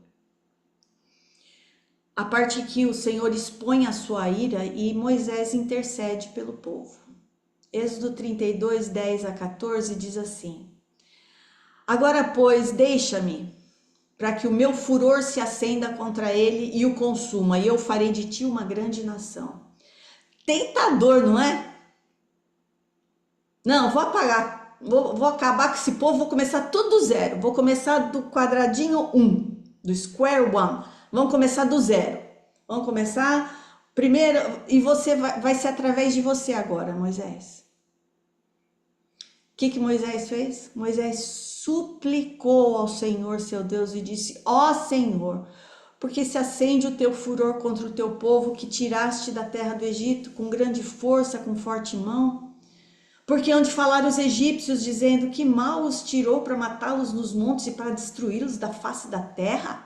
a parte que o Senhor expõe a sua ira e Moisés intercede pelo povo. Êxodo 32, 10 a 14 diz assim: agora, pois, deixa-me, para que o meu furor se acenda contra ele e o consuma, e eu farei de ti uma grande nação. Tentador, não é? Não, vou apagar, vou acabar com esse povo, vou começar tudo do zero. Vou começar do quadradinho 1, do square one. Vamos começar do zero. Vamos começar primeiro, e vai ser através de você agora, Moisés. O que Moisés fez? Moisés suplicou ao Senhor, seu Deus, e disse: ó Senhor, porque se acende o teu furor contra o teu povo que tiraste da terra do Egito com grande força, com forte mão? Porque hão de falar os egípcios, dizendo: que mal os tirou para matá-los nos montes e para destruí-los da face da terra?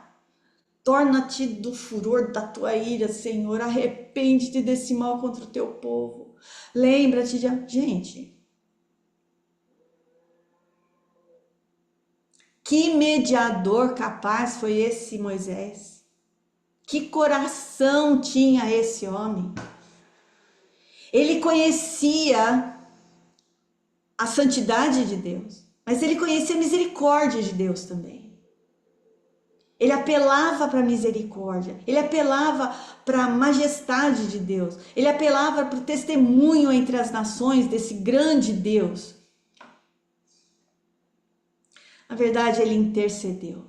Torna-te do furor da tua ira, Senhor, arrepende-te desse mal contra o teu povo. Lembra-te de... Gente, que mediador capaz foi esse Moisés? Que coração tinha esse homem? Ele conhecia a santidade de Deus, mas ele conhecia a misericórdia de Deus também. Ele apelava para a misericórdia, ele apelava para a majestade de Deus, ele apelava para o testemunho entre as nações desse grande Deus. Na verdade, ele intercedeu.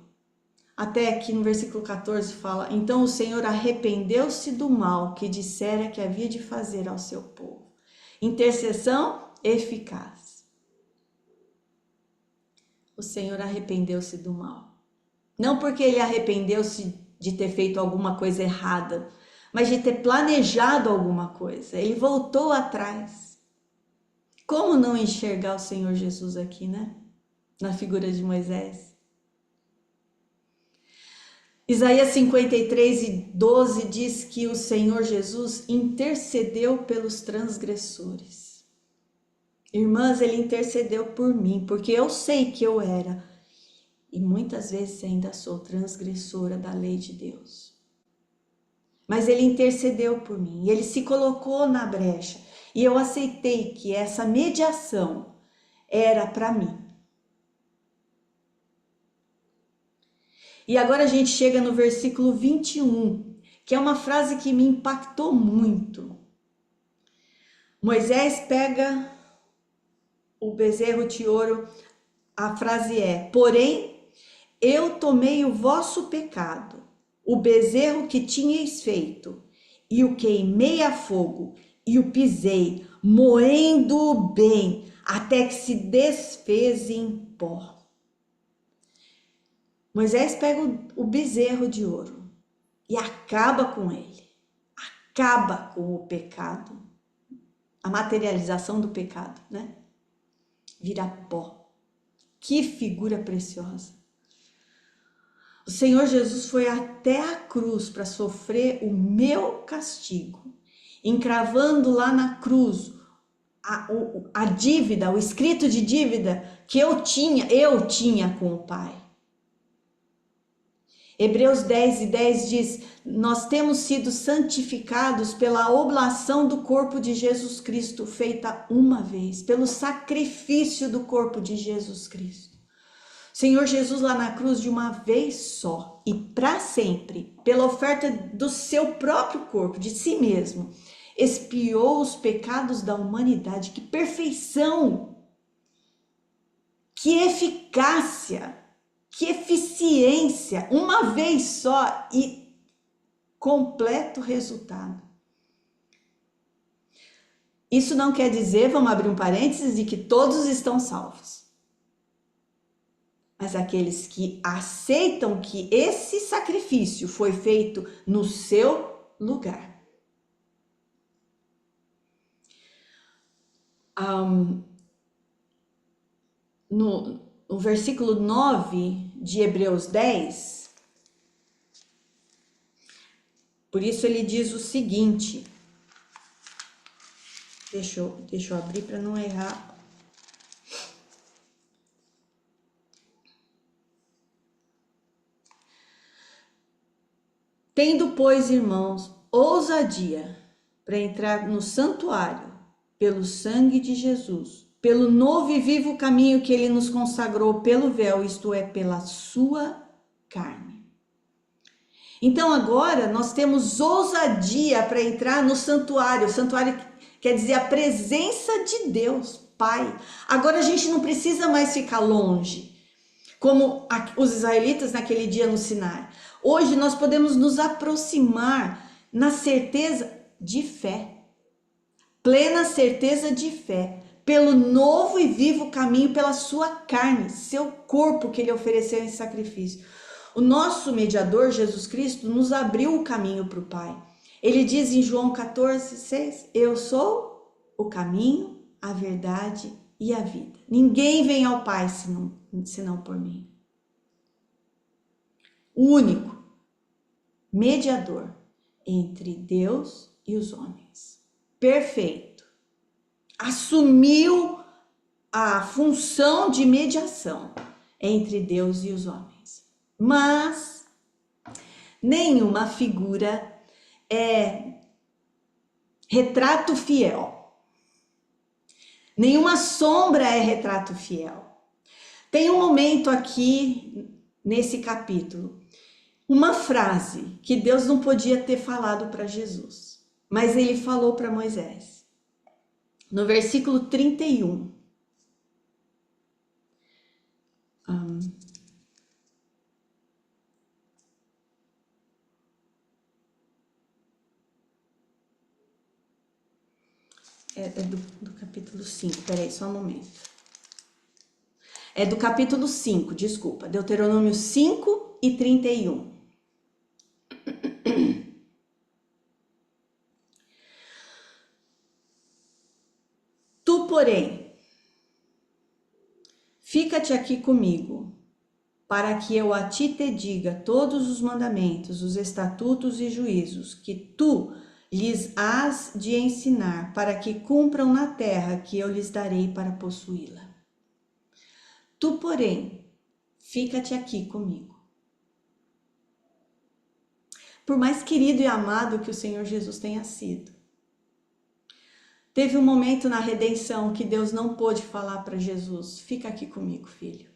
Até aqui no versículo 14 fala: então o Senhor arrependeu-se do mal que dissera que havia de fazer ao seu povo. Intercessão eficaz. O Senhor arrependeu-se do mal. Não porque ele arrependeu-se de ter feito alguma coisa errada, mas de ter planejado alguma coisa. Ele voltou atrás. Como não enxergar o Senhor Jesus aqui, né? Na figura de Moisés. Isaías 53:12 diz que o Senhor Jesus intercedeu pelos transgressores. Irmãs, ele intercedeu por mim, porque eu sei que eu era, e muitas vezes ainda sou transgressora da lei de Deus. Mas ele intercedeu por mim, ele se colocou na brecha, e eu aceitei que essa mediação era para mim. E agora a gente chega no versículo 21, que é uma frase que me impactou muito. Moisés pega o bezerro de ouro, a frase é: porém, eu tomei o vosso pecado, o bezerro que tinhais feito, e o queimei a fogo, e o pisei, moendo-o bem, até que se desfez em pó. Moisés pega o bezerro de ouro e acaba com ele, acaba com o pecado, a materialização do pecado, né? Vira pó. Que figura preciosa. O Senhor Jesus foi até a cruz para sofrer o meu castigo, encravando lá na cruz a dívida, o escrito de dívida que eu tinha com o Pai. Hebreus 10:10 diz: nós temos sido santificados pela oblação do corpo de Jesus Cristo, feita uma vez, pelo sacrifício do corpo de Jesus Cristo. Senhor Jesus lá na cruz de uma vez só e para sempre, pela oferta do seu próprio corpo, de si mesmo, expiou os pecados da humanidade. Que perfeição, que eficácia, que eficiência, uma vez só e completo resultado. Isso não quer dizer, vamos abrir um parênteses, de que todos estão salvos. Mas aqueles que aceitam que esse sacrifício foi feito no seu lugar. No versículo 9 de Hebreus 10, por isso ele diz o seguinte, deixa eu abrir para não errar. Tendo, pois, irmãos, ousadia para entrar no santuário pelo sangue de Jesus, pelo novo e vivo caminho que ele nos consagrou pelo véu, isto é, pela sua carne. Então agora nós temos ousadia para entrar no santuário. O santuário quer dizer a presença de Deus, Pai. Agora a gente não precisa mais ficar longe, como os israelitas naquele dia no Sinai. Hoje nós podemos nos aproximar na certeza de fé, plena certeza de fé, pelo novo e vivo caminho, pela sua carne, seu corpo que ele ofereceu em sacrifício. O nosso mediador, Jesus Cristo, nos abriu o caminho para o Pai. Ele diz em João 14:6, eu sou o caminho, a verdade e a vida. Ninguém vem ao Pai senão por mim. O único mediador entre Deus e os homens. Perfeito. Assumiu a função de mediação entre Deus e os homens. Mas nenhuma figura é retrato fiel. Nenhuma sombra é retrato fiel. Tem um momento aqui nesse capítulo uma frase que Deus não podia ter falado para Jesus, mas ele falou para Moisés. No versículo 31. É do capítulo 5, peraí, só um momento. É do capítulo 5, desculpa, Deuteronômio 5 e 31. Tu, porém, fica-te aqui comigo, para que eu a ti te diga todos os mandamentos, os estatutos e juízos que tu lhes hás de ensinar, para que cumpram na terra que eu lhes darei para possuí-la. Tu, porém, fica-te aqui comigo. Por mais querido e amado que o Senhor Jesus tenha sido, teve um momento na redenção que Deus não pôde falar para Jesus: fica aqui comigo, filho.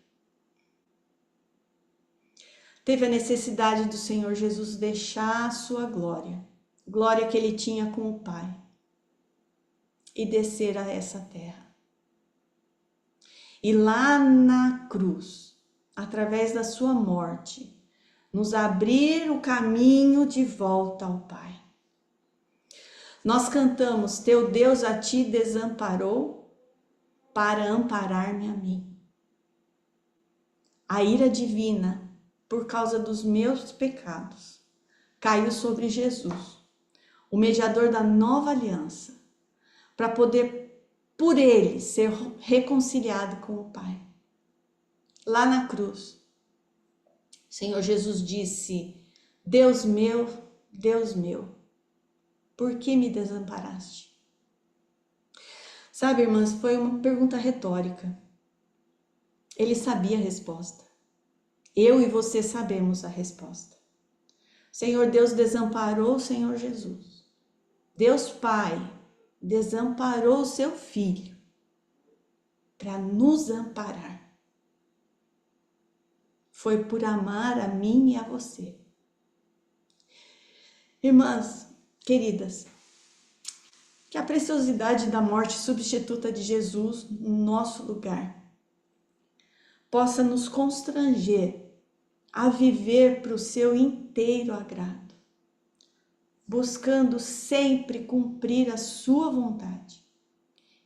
Teve a necessidade do Senhor Jesus deixar a sua glória, glória que ele tinha com o Pai, e descer a essa terra. E lá na cruz, através da sua morte, nos abrir o caminho de volta ao Pai. Nós cantamos: teu Deus a ti desamparou para amparar-me a mim. A ira divina, por causa dos meus pecados, caiu sobre Jesus, o mediador da nova aliança, para poder, por ele, ser reconciliado com o Pai. Lá na cruz, o Senhor Jesus disse: Deus meu, por que me desamparaste? Sabe, irmãs, foi uma pergunta retórica. Ele sabia a resposta. Eu e você sabemos a resposta. Senhor Deus desamparou o Senhor Jesus. Deus Pai desamparou o seu Filho para nos amparar. Foi por amar a mim e a você. Irmãs, queridas, que a preciosidade da morte substituta de Jesus no nosso lugar possa nos constranger a viver para o seu inteiro agrado, buscando sempre cumprir a sua vontade,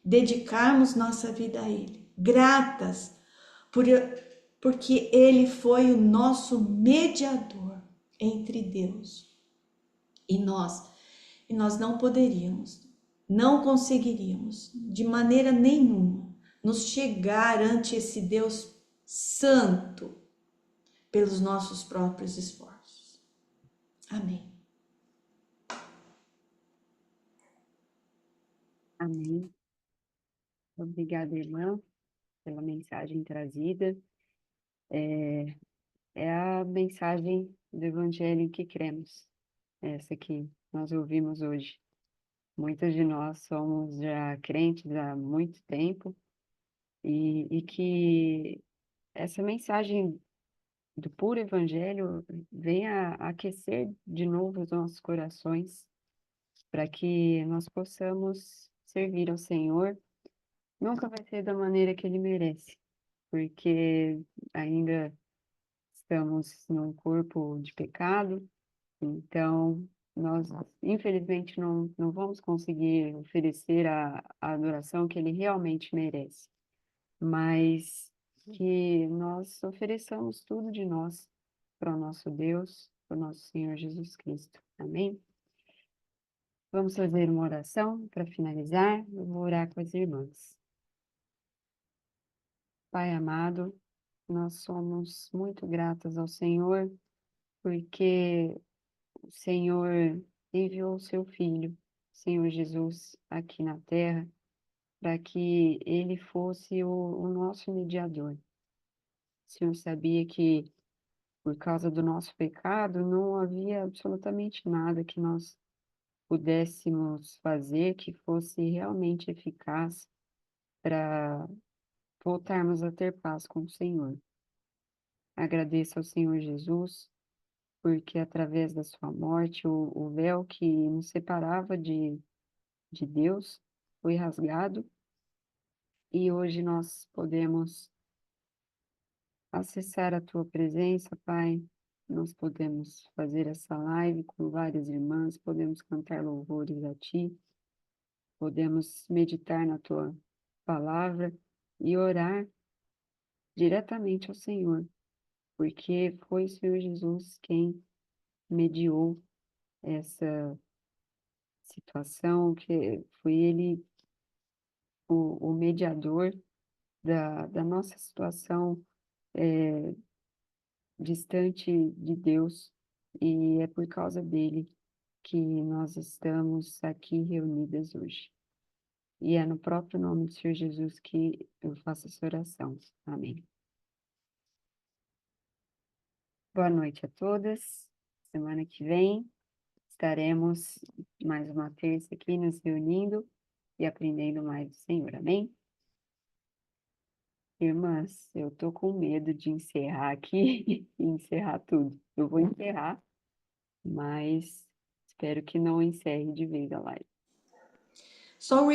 dedicarmos nossa vida a Ele, gratas porque Ele foi o nosso mediador entre Deus e nós. E nós não poderíamos, não conseguiríamos, de maneira nenhuma, nos chegar ante esse Deus santo pelos nossos próprios esforços. Amém. Amém. Obrigada, irmã, pela mensagem trazida. É a mensagem do Evangelho em que cremos, essa que nós ouvimos hoje. Muitos de nós somos já crentes há muito tempo e que essa mensagem do puro Evangelho venha aquecer de novo os nossos corações para que nós possamos servir ao Senhor. Nunca vai ser da maneira que Ele merece, porque ainda estamos num corpo de pecado, então nós, infelizmente, não vamos conseguir oferecer a adoração que Ele realmente merece, mas que nós ofereçamos tudo de nós para o nosso Deus, para o nosso Senhor Jesus Cristo. Amém? Vamos fazer uma oração para finalizar. Eu vou orar com as irmãs. Pai amado, nós somos muito gratas ao Senhor, porque o Senhor enviou o seu Filho, Senhor Jesus, aqui na terra, para que ele fosse o nosso mediador. O Senhor sabia que, por causa do nosso pecado, não havia absolutamente nada que nós pudéssemos fazer que fosse realmente eficaz para voltarmos a ter paz com o Senhor. Agradeço ao Senhor Jesus porque através da sua morte, o véu que nos separava de Deus foi rasgado e hoje nós podemos acessar a tua presença, Pai. Nós podemos fazer essa live com várias irmãs, podemos cantar louvores a ti, podemos meditar na tua palavra e orar diretamente ao Senhor, porque foi o Senhor Jesus quem mediou essa situação, que foi Ele o mediador da nossa situação distante de Deus, e é por causa dele que nós estamos aqui reunidas hoje. E é no próprio nome do Senhor Jesus que eu faço essa oração. Amém. Boa noite a todas. Semana que vem estaremos mais uma terça aqui nos reunindo e aprendendo mais do Senhor. Amém? Irmãs, eu tô com medo de encerrar aqui e encerrar tudo. Eu vou encerrar, mas espero que não encerre de vez a live. Só o